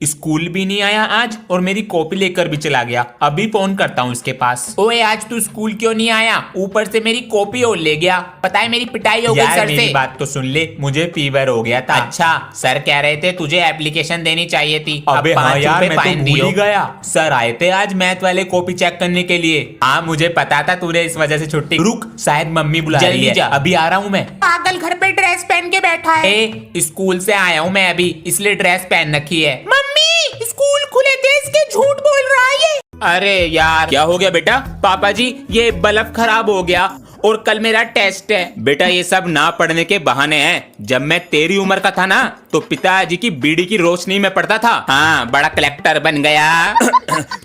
School भी नहीं आया आज और मेरी कॉपी लेकर भी चला गया। अभी फोन करता हूँ इसके पास। ओए आज तू स्कूल क्यों नहीं आया? ऊपर से मेरी कॉपी और ले गया। पता है मेरी पिटाई हो गई सर से। मेरी बात तो सुन ले, मुझे फीवर हो गया था। अच्छा, सर कह रहे थे तुझे एप्लीकेशन देनी चाहिए थी। अबे हाँ यार, मैं तो भूल ही गया। सर आए थे आज मैथ वाले कॉपी चेक करने के लिए। हाँ मुझे पता था तूने इस वजह से छुट्टी। रुक, शायद मम्मी बुला रही है। अभी आ रहा हूँ मैं। पागल घर पे ड्रेस पहन के बैठा है। स्कूल से आया हूँ मैं अभी, इसलिए ड्रेस पहन रखी है। स्कूल खुले थे इसके, झूठ बोल रहा है ये। अरे यार क्या हो गया बेटा? पापा जी ये बल्ब खराब हो गया और कल मेरा टेस्ट है। बेटा ये सब ना पढ़ने के बहाने हैं। जब मैं तेरी उम्र का था ना तो पिताजी की बीड़ी की रोशनी में पढ़ता था। हाँ बड़ा कलेक्टर बन गया।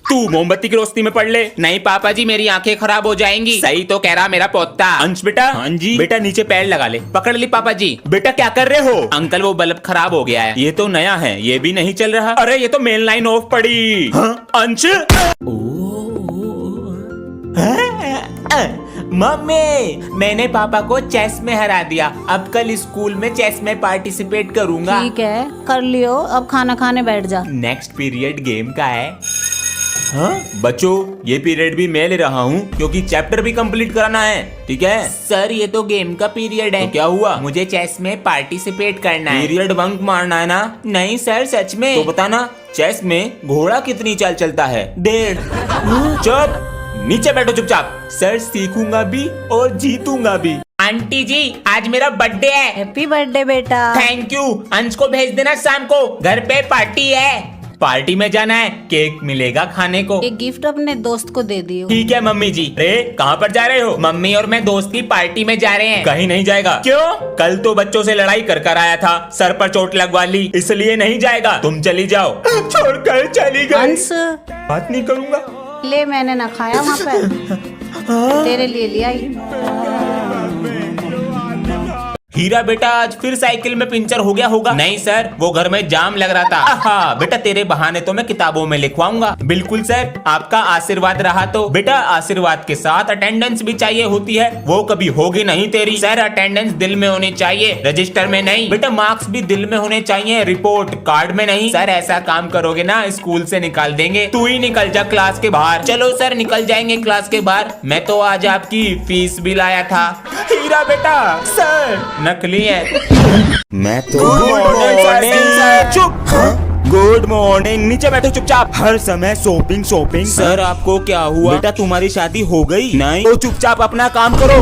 तू मोमबत्ती की रोशनी में पढ़ ले। नहीं पापा जी मेरी आंखें खराब हो जाएंगी। सही तो कह रहा मेरा पोता। अंश बेटा। हाँ जी बेटा, नीचे पैर लगा ले। पकड़ ली पापा जी। बेटा क्या कर रहे हो? अंकल वो बल्ब खराब हो गया है। ये तो नया है, ये भी नहीं चल रहा। अरे ये तो मेन लाइन ऑफ पड़ी। अंश मम्मी, मैंने पापा को चेस में हरा दिया। अब कल स्कूल में चेस में पार्टिसिपेट करूंगा। ठीक है कर लियो, अब खाना खाने बैठ जा। नेक्स्ट पीरियड गेम का है। हाँ बच्चों, ये पीरियड भी मैं ले रहा हूँ क्योंकि चैप्टर भी कंप्लीट कराना है। ठीक है सर, ये तो गेम का पीरियड है। तो क्या हुआ? मुझे चेस में पार्टिसिपेट करना है। पीरियड बंक मारना है ना? नहीं सर सच में। तो बताना, चेस में घोड़ा कितनी चाल चलता है? 1.5। चुप, नीचे बैठो चुपचाप। सर सीखूंगा भी और जीतूंगा भी। आंटी जी आज मेरा बर्थडे है। हैप्पी बर्थडे बेटा। Thank you. अंश को भेज देना शाम को, घर पे पार्टी है। पार्टी में जाना है, केक मिलेगा खाने को। एक गिफ्ट अपने दोस्त को दे दियो। ठीक है मम्मी जी। अरे कहाँ पर जा रहे हो? मम्मी और मैं दोस्त की पार्टी में जा रहे हैं। कहीं नहीं जाएगा। क्यों? कल तो बच्चों से लड़ाई कर कर आया था, सर पर चोट लगवा ली, इसलिए नहीं जाएगा। तुम चली जाओ। छोड़कर चली गई। अंश बात नहीं करूंगा। ले, मैंने ना खाया वहाँ पे, तेरे लिए लिया ही। हीरा बेटा आज फिर साइकिल में पंचर हो गया होगा। नहीं सर, वो घर में जाम लग रहा था। बेटा तेरे बहाने तो मैं किताबों में लिखवाऊंगा। बिल्कुल सर, आपका आशीर्वाद रहा तो। बेटा आशीर्वाद के साथ अटेंडेंस भी चाहिए होती है, वो कभी होगी नहीं तेरी। सर अटेंडेंस दिल में होनी चाहिए, रजिस्टर में नहीं। बेटा मार्क्स भी दिल में होने चाहिए, रिपोर्ट कार्ड में नहीं। सर ऐसा काम करोगे ना स्कूल से निकाल देंगे। तू ही निकल जा क्लास के बाहर। चलो सर निकल जाएंगे क्लास के बाहर। मैं तो आज आपकी फीस भी लाया था। हीरा बेटा सर नकली है। मैं तो चुप। Good morning. नीचे बैठो चुपचाप। हर समय शॉपिंग शॉपिंग। सर आपको क्या हुआ? बेटा तुम्हारी शादी हो गई? नहीं। तो चुपचाप अपना काम करो।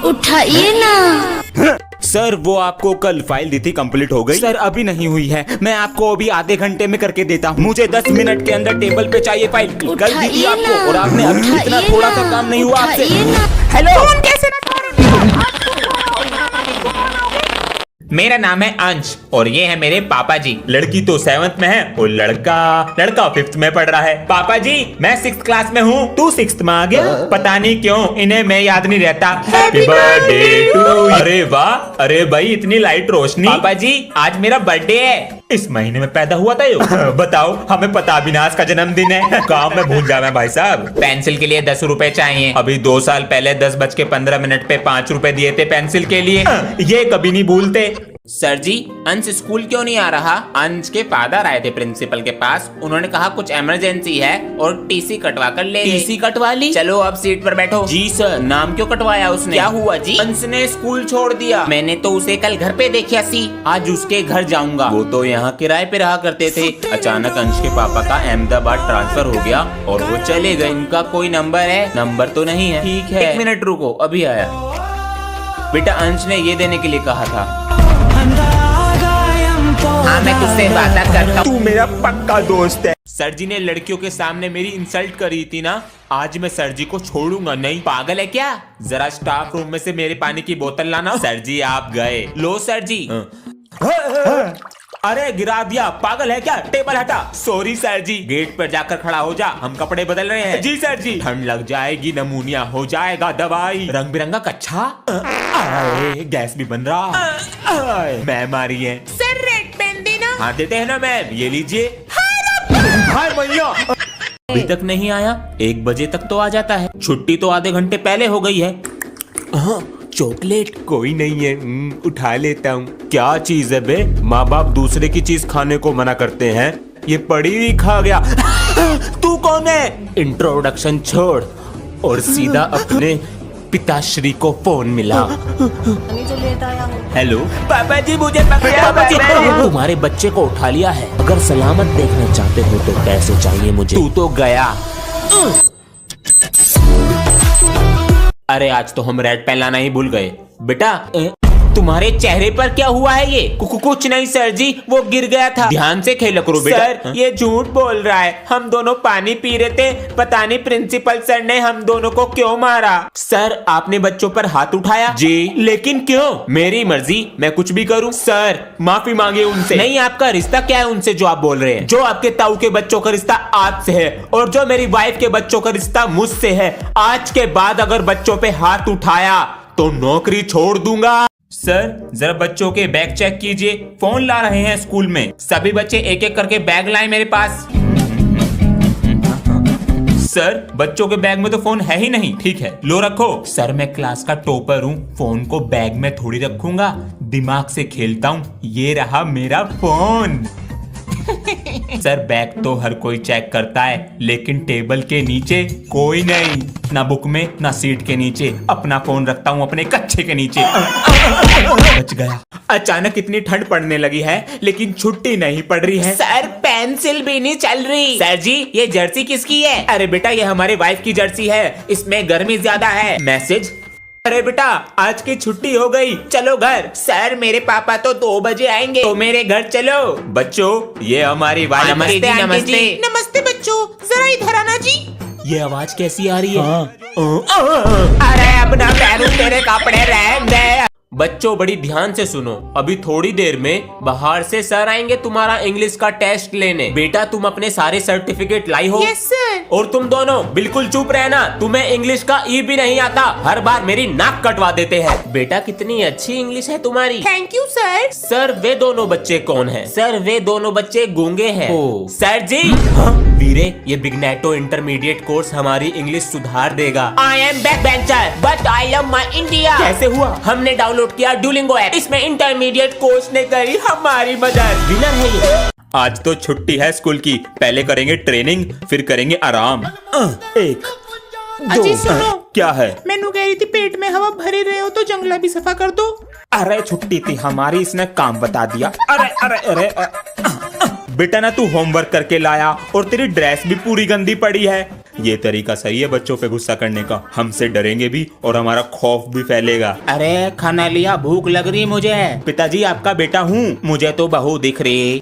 उठाइए ना। सर वो आपको कल फाइल दी थी, कंप्लीट हो गई? सर अभी नहीं हुई है, मैं आपको अभी आधे घंटे में करके देता हूँ। मुझे 10 मिनट के अंदर टेबल पे चाहिए फाइल। कल दी थी आपको और आपने अभी इतना थोड़ा सा काम नहीं हुआ आपसे। हेलो, मेरा नाम है अंश और ये है मेरे पापा जी। लड़की तो 7th में है और लड़का 5th में पढ़ रहा है। पापा जी मैं 6th क्लास में हूँ, तू 6th में आ गया। पता नहीं क्यों इन्हें मैं याद नहीं रहता। Happy birthday to. अरे वाह, अरे भाई इतनी लाइट रोशनी। पापा जी आज मेरा बर्थडे है। इस महीने में पैदा हुआ था यो। बताओ, हमें पता भी ना आज का जन्मदिन है। काम में भूल जाना भाई साहब। पेंसिल के लिए 10 रुपए चाहिए। अभी 2 साल पहले 10:15 पे 5 रुपए दिए थे पेंसिल के लिए। ये कभी नहीं भूलते। सर जी अंश स्कूल क्यों नहीं आ रहा? अंश के फादर आए थे प्रिंसिपल के पास, उन्होंने कहा कुछ इमरजेंसी है और टीसी कटवा कर ले। टीसी कटवा ली? चलो अब सीट पर बैठो। जी सर। नाम क्यों कटवाया उसने? क्या हुआ जी? अंश ने स्कूल छोड़ दिया। मैंने तो उसे कल घर पे देखा सी, आज उसके घर जाऊंगा। वो तो यहाँ किराए पे रहा करते थे। अचानक अंश के पापा का अहमदाबाद ट्रांसफर हो गया और वो चले गए। इनका कोई नंबर है? नंबर तो नहीं है। ठीक है 1 मिनट रुको, अभी आया। बेटा अंश ने ये देने के लिए कहा था। हाँ मैं तुझसे वादा करता हूँ, तू मेरा पक्का दोस्त है। सर जी ने लड़कियों के सामने मेरी इंसल्ट करी थी ना, आज मैं सर जी को छोड़ूंगा नहीं। पागल है क्या? जरा स्टाफ रूम में से मेरे पानी की बोतल लाना। सर जी आप गए। लो सर जी। अरे गिरा दिया, पागल है क्या? टेबल हटा। सॉरी सर जी। गेट पर जाकर खड़ा हो जा, हम कपड़े बदल रहे हैं। जी सर जी। ठंड लग जाएगी, नमूनिया हो जाएगा, दवाई। रंग बिरंगा कच्छा। गैस भी बन रहा। मैम आ रही है। सर रेड पेन देना। हाँ देते हैं ना मैम, ये लीजिए। हाय भैया। अभी तक नहीं आया? 1 बजे तक तो आ जाता है। छुट्टी तो आधे घंटे पहले हो गई है। चॉकलेट कोई नहीं है, उठा लेता हूँ। क्या चीज है बे, माँ बाप दूसरे की चीज खाने को मना करते हैं, ये पड़ी हुई खा गया। तू कौन है? इंट्रोडक्शन छोड़ और सीधा अपने पिताश्री को फोन मिला। नहीं तो लेट आया हूँ। हेलो पापा जी, मुझे पापा जी, तुम्हारे बच्चे को उठा लिया है। अगर सलामत देखना चाहते हो तो पैसे चाहिए मुझे। तू तो गया। अरे आज तो हम रेड पेन लाना ही भूल गए। बेटा तुम्हारे चेहरे पर क्या हुआ है? ये कुछ नहीं सर जी, वो गिर गया था। ध्यान से खेला करो बेटा। सर ये झूठ बोल रहा है, हम दोनों पानी पी रहे थे, पता नहीं प्रिंसिपल सर ने हम दोनों को क्यों मारा। सर आपने बच्चों पर हाथ उठाया? जी। लेकिन क्यों? मेरी मर्जी, मैं कुछ भी करूं। सर माफी मांगे उनसे। नहीं, आपका रिश्ता क्या है उनसे जो आप बोल रहे हैं? जो आपके ताऊ के बच्चों का रिश्ता आपसे है और जो मेरी वाइफ के बच्चों का रिश्ता मुझसे है, आज के बाद अगर बच्चों पे हाथ उठाया तो नौकरी छोड़ दूंगा। सर जरा बच्चों के बैग चेक कीजिए, फोन ला रहे हैं स्कूल में। सभी बच्चे एक एक करके बैग लाए मेरे पास। सर बच्चों के बैग में तो फोन है ही नहीं। ठीक है लो रखो। सर मैं क्लास का टॉपर हूँ, फोन को बैग में थोड़ी रखूंगा, दिमाग से खेलता हूँ। ये रहा मेरा फोन। सर बैग तो हर कोई चेक करता है, लेकिन टेबल के नीचे कोई नहीं, ना बुक में ना सीट के नीचे। अपना फोन रखता हूँ अपने कच्छे के नीचे। बच गया। अचानक इतनी ठंड पड़ने लगी है, लेकिन छुट्टी नहीं पड़ रही है। सर पेंसिल भी नहीं चल रही। सर जी ये जर्सी किसकी है? अरे बेटा ये हमारे वाइफ की जर्सी है, इसमें गर्मी ज्यादा है। मैसेज। अरे बेटा आज की छुट्टी हो गई, चलो घर। सर मेरे पापा तो 2 बजे आएंगे, तो मेरे घर चलो। बच्चों ये हमारी वाइफ। नमस्ते जी, नमस्ते। नमस्ते बच्चों, जरा इधर आना जी। ये आवाज कैसी आ रही है? अरे अपना पैरों तेरे कपड़े रहने दे। बच्चों बड़ी ध्यान से सुनो, अभी थोड़ी देर में बाहर से सर आएंगे तुम्हारा इंग्लिश का टेस्ट लेने। बेटा तुम अपने सारे सर्टिफिकेट लाई हो? Yes sir. और तुम दोनों बिल्कुल चुप रहना, तुम्हें इंग्लिश का ई भी नहीं आता, हर बार मेरी नाक कटवा देते हैं। बेटा कितनी अच्छी इंग्लिश है तुम्हारी। Thank you sir. सर वे दोनों बच्चे कौन हैं? सर वे दोनों बच्चे गूंगे हैं। सर जी। हाँ? वीरे ये बिगनेटो इंटरमीडिएट कोर्स हमारी इंग्लिश सुधार देगा। I am back bencher but I love my India. कैसे हुआ? हमने डाउनलोड किया डुलिंगो ऐप, इसमें इंटरमीडिएट कोर्स ने करी हमारी मदद। विनर है ये। आज तो छुट्टी है स्कूल की, पहले करेंगे ट्रेनिंग फिर करेंगे आराम। 1 2 अजी सुनो। क्या है? मैनू कह रही थी पेट में हवा भरे रहे हो तो जंगला भी सफा कर दो। अरे छुट्टी थी हमारी, इसने काम बता दिया। अरे अरे अरे बेटा ना तू होमवर्क करके लाया और तेरी ड्रेस भी पूरी गंदी पड़ी है। ये तरीका सही है बच्चों पे गुस्सा करने का, हमसे डरेंगे भी और हमारा खौफ भी फैलेगा। अरे खाना लिया, भूख लग रही मुझे। पिताजी आपका बेटा हूँ, मुझे तो बहू दिख रही।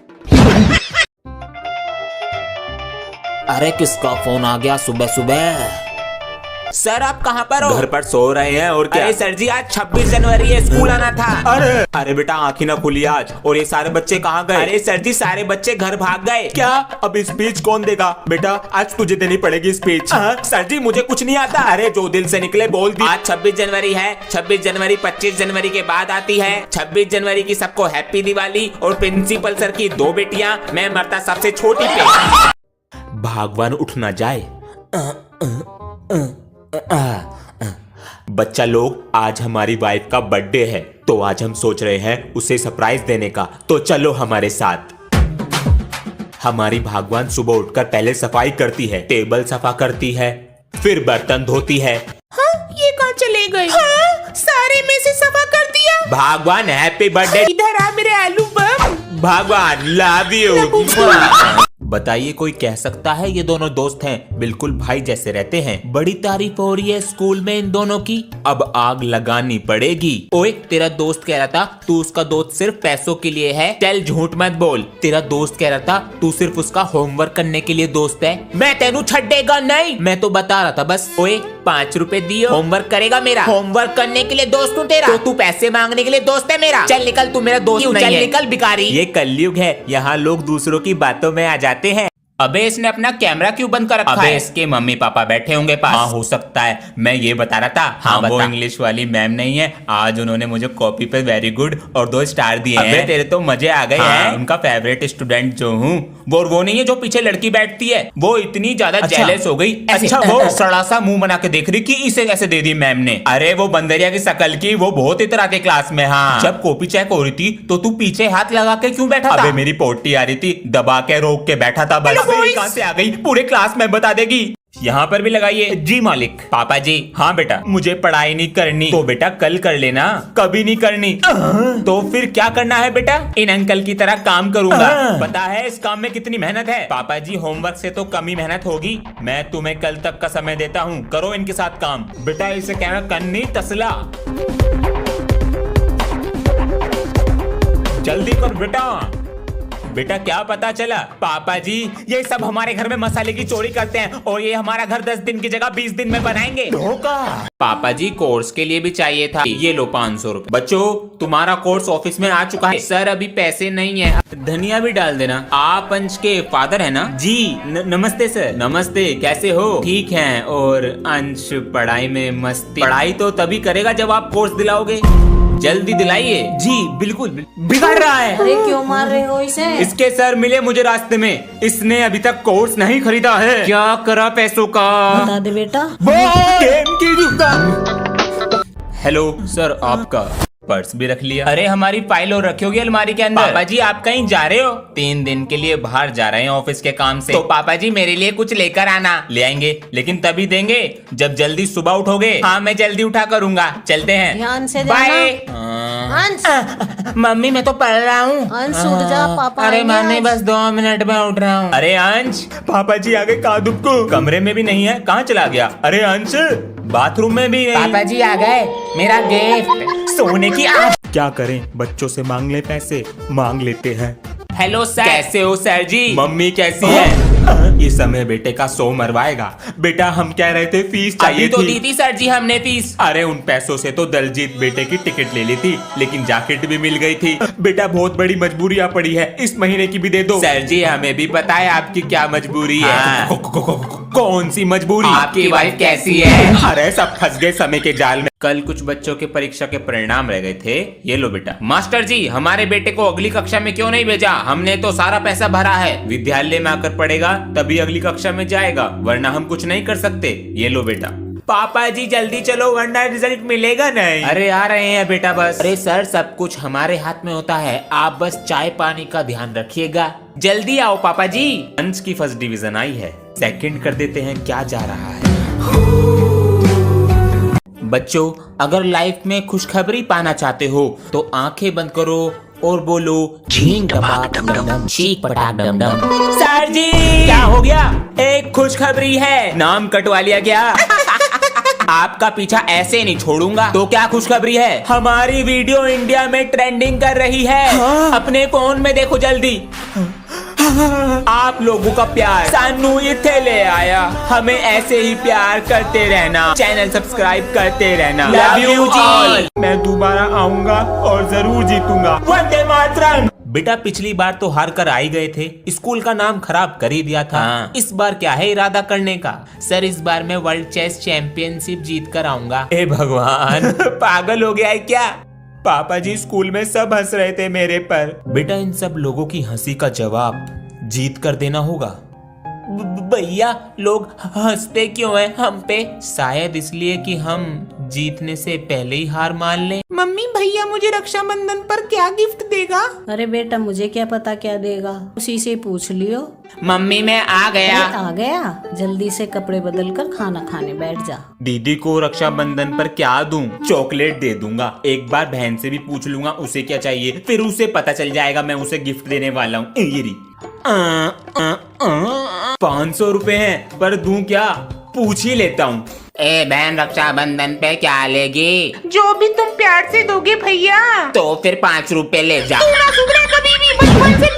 अरे किसका फोन आ गया सुबह सुबह? सर आप कहाँ पर हो? घर पर सो रहे हैं और क्या? अरे सर जी आज 26 जनवरी है, स्कूल आना था। अरे बेटा आँख ही ना खुली आज। और ये सारे बच्चे कहाँ गए? अरे सर जी सारे बच्चे घर भाग गए। क्या? अब स्पीच कौन देगा? बेटा आज तुझे देनी पड़ेगी स्पीच। सर जी मुझे कुछ नहीं आता। अरे जो दिल से निकले बोल दी। आज 26 जनवरी है, 26 जनवरी 25 जनवरी के बाद आती है। 26 जनवरी की सबको हैप्पी दिवाली और प्रिंसिपल सर की 2 बेटियां, मैं मरता सबसे छोटी पे। भगवान उठ ना जाए। बच्चा लोग आज हमारी वाइफ का बर्थडे है, तो आज हम सोच रहे हैं उसे सरप्राइज देने का, तो चलो हमारे साथ। हमारी भगवान सुबह उठकर पहले सफाई करती है, टेबल सफा करती है, फिर बर्तन धोती है। हाँ, ये कहाँ चले गए? हाँ, सारे में से सफा कर दिया। भगवान हैप्पी बर्थडे। इधर आ मेरे आलू बम। भगवान लव यू। बताइए कोई कह सकता है ये दोनों दोस्त हैं, बिल्कुल भाई जैसे रहते हैं। बड़ी तारीफ हो रही है स्कूल में इन दोनों की, अब आग लगानी पड़ेगी। ओए तेरा दोस्त कह रहा था तू उसका दोस्त सिर्फ पैसों के लिए है। चल झूठ मत बोल। तेरा दोस्त कह रहा था तू सिर्फ उसका होमवर्क करने के लिए दोस्त है। मैं तेनू छड्डेगा नहीं, मैं तो बता रहा था बस। ओए 5 रुपए दियो, होमवर्क करेगा मेरा। होमवर्क करने के लिए दोस्त हूँ तेरा, तो तू पैसे मांगने के लिए दोस्त है मेरा। चल निकल, तू मेरा दोस्त नहीं है। चल निकल भिखारी। ये कलयुग है, यहाँ लोग दूसरों की बातों में आ जाते हैं। अबे इसने अपना कैमरा क्यों बंद कर रखा है? अबे इसके मम्मी पापा बैठे होंगे पास। हाँ हो सकता है, मैं ये बता रहा था। हाँ वो इंग्लिश वाली मैम नहीं है, आज उन्होंने मुझे कॉपी पे वेरी गुड और 2 स्टार दिए हैं। तेरे तो मजे आ गए हैं। उनका फेवरेट स्टूडेंट जो हूँ वो नहीं है जो पीछे लड़की बैठती है, वो इतनी ज्यादा जेलस हो गई। अच्छा वो सड़ा सा मुंह बना के देख रही कि इसे कैसे दे दी मैम ने। अरे वो बंदरिया की शकल की, वो बहुत इतराते क्लास में। हाँ जब कॉपी चेक हो रही थी तो तू पीछे हाथ लगा के क्यों बैठा था? अबे मेरी पोटी आ रही थी, दबा के रोक के बैठा था बस। कहां से आ गई, पूरे क्लास में बता देगी। यहाँ पर भी लगाइए। जी मालिक। पापा जी। हाँ बेटा, मुझे पढ़ाई नहीं करनी। तो बेटा कल कर लेना। कभी नहीं करनी। तो फिर क्या करना है बेटा? इन अंकल की तरह काम करूंगा। पता है इस काम में कितनी मेहनत है? पापा जी होमवर्क से तो कम ही मेहनत होगी। मैं तुम्हें कल तक का समय देता हूँ, करो इनके साथ काम। बेटा इसे कहना कन्नी तसला, जल्दी कर बेटा। बेटा क्या पता चला? पापा जी ये सब हमारे घर में मसाले की चोरी करते हैं और ये हमारा घर 10 दिन की जगह 20 दिन में बनाएंगे। धोखा। पापा जी कोर्स के लिए भी चाहिए था, ये लो 500 रुपए। बच्चों तुम्हारा कोर्स ऑफिस में आ चुका है। सर अभी पैसे नहीं है, धनिया भी डाल देना। आप अंश के फादर है ना? जी नमस्ते सर। नमस्ते, कैसे हो? ठीक है। और अंश पढ़ाई में मस्ती? पढ़ाई तो तभी करेगा जब आप कोर्स दिलाओगे, जल्दी दिलाइए। जी बिल्कुल। बिगड़ रहा है। अरे क्यों मार रहे हो इसे? इसके सर मिले मुझे रास्ते में, इसने अभी तक कोर्स नहीं खरीदा है। क्या करा पैसों का? बता दे बेटा। गेम की दुकान। हेलो सर, आपका पर्स भी रख लिया। अरे हमारी फाइल और रखी होगी अलमारी के अंदर। पापा जी आप कहीं जा रहे हो? 3 दिन के लिए बाहर जा रहे हैं ऑफिस के काम से। तो पापा जी मेरे लिए कुछ लेकर आना। ले आएंगे, लेकिन तभी देंगे जब जल्दी सुबह उठोगे। हाँ मैं जल्दी उठा करूंगा। चलते हैं, ध्यान से बाय। अंश। मम्मी मैं तो पढ़ रहा हूँ। अंश उठ जा, पापा अरे आएंगे मम्मी आज। बस 2 मिनट में उठ रहा हूँ। अरे अंश, पापा जी आ गए कादुब को। कमरे में भी नहीं है, कहाँ चला गया? अरे अंश बाथरूम में भी नहीं। पापा जी आ गए, मेरा गिफ्ट सोने की। क्या करें, बच्चों से मांग ले पैसे, मांग लेते हैं। हेलो सर, कैसे हो सर जी? मम्मी कैसी है? ये समय बेटे का 100 मरवाएगा। बेटा हम कह रहे थे फीस अभी चाहिए तो थी। दी थी सर जी हमने फीस। अरे उन पैसों से तो दलजीत बेटे की टिकट ले ली थी, लेकिन जैकेट भी मिल गई थी। बेटा बहुत बड़ी मजबूरियां पड़ी है, इस महीने की भी दे दो। सर जी हमें भी पता है आपकी क्या मजबूरी है। कौन सी मजबूरी? आपकी वाइफ कैसी है? अरे सब फंस गए समय के जाल में। कल कुछ बच्चों के परीक्षा के परिणाम रह गए थे, ये लो बेटा। मास्टर जी हमारे बेटे को अगली कक्षा में क्यों नहीं भेजा? हमने तो सारा पैसा भरा है। विद्यालय में आकर पढ़ेगा तभी अगली कक्षा में जाएगा, वरना हम कुछ नहीं कर सकते। ये लो बेटा। पापा जी जल्दी चलो वरना रिजल्ट मिलेगा नहीं। अरे आ रहे हैं बेटा बस। अरे सर सब कुछ हमारे हाथ में होता है, आप बस चाय पानी का ध्यान रखिएगा। जल्दी आओ पापा जी। अंश की फर्स्ट डिवीजन आई है, सेकंड कर देते हैं, क्या जा रहा है। बच्चों अगर लाइफ में खुशखबरी पाना चाहते हो तो आंखें बंद करो और बोलो झींग टपाक डम डम चीक पटाक डम डम। सर जी क्या हो गया? एक खुशखबरी है। नाम कटवा लिया क्या? आपका पीछा ऐसे नहीं छोड़ूंगा। तो क्या खुशखबरी है? हमारी वीडियो इंडिया में ट्रेंडिंग कर रही है। अपने फोन में देखो जल्दी। आप लोगों का प्यार सानू इथे ले आया। हमें ऐसे ही प्यार करते रहना, चैनल सब्सक्राइब करते रहना। लव यू जी। मैं दोबारा आऊंगा और जरूर जीतूंगा। वंदे मातरम। बेटा पिछली बार तो हार कर आ ही गए थे, स्कूल का नाम खराब कर ही दिया था। इस बार क्या है इरादा करने का? सर इस बार मैं वर्ल्ड चेस चैंपियनशिप जीत कर आऊंगा। ए भगवान पागल हो गया है क्या? पापा जी स्कूल में सब हंस रहे थे मेरे पर। बेटा इन सब लोगों की हंसी का जवाब जीत कर देना होगा। भैया लोग हंसते क्यों हैं हम पे? शायद इसलिए कि हम जीतने से पहले ही हार मान लें। मम्मी भैया मुझे रक्षाबंधन पर क्या गिफ्ट देगा? अरे बेटा मुझे क्या पता क्या देगा, उसी से पूछ लियो। मम्मी मैं आ गया। अरे आ गया, जल्दी से कपड़े बदल कर खाना खाने बैठ जा। दीदी को रक्षाबंधन पर क्या दूं? चॉकलेट दे दूंगा। एक बार बहन से भी पूछ लूंगा उसे क्या चाहिए, फिर उसे पता चल जाएगा मैं उसे गिफ्ट देने वाला हूँ। ये रही 500 रुपए हैं, पर दूं क्या? पूछ ही लेता हूँ। ए बहन रक्षाबंधन पे क्या लेगी? जो भी तुम प्यार से दोगे भैया। तो फिर 5 रुपए ले जा। कभी भी बचपन से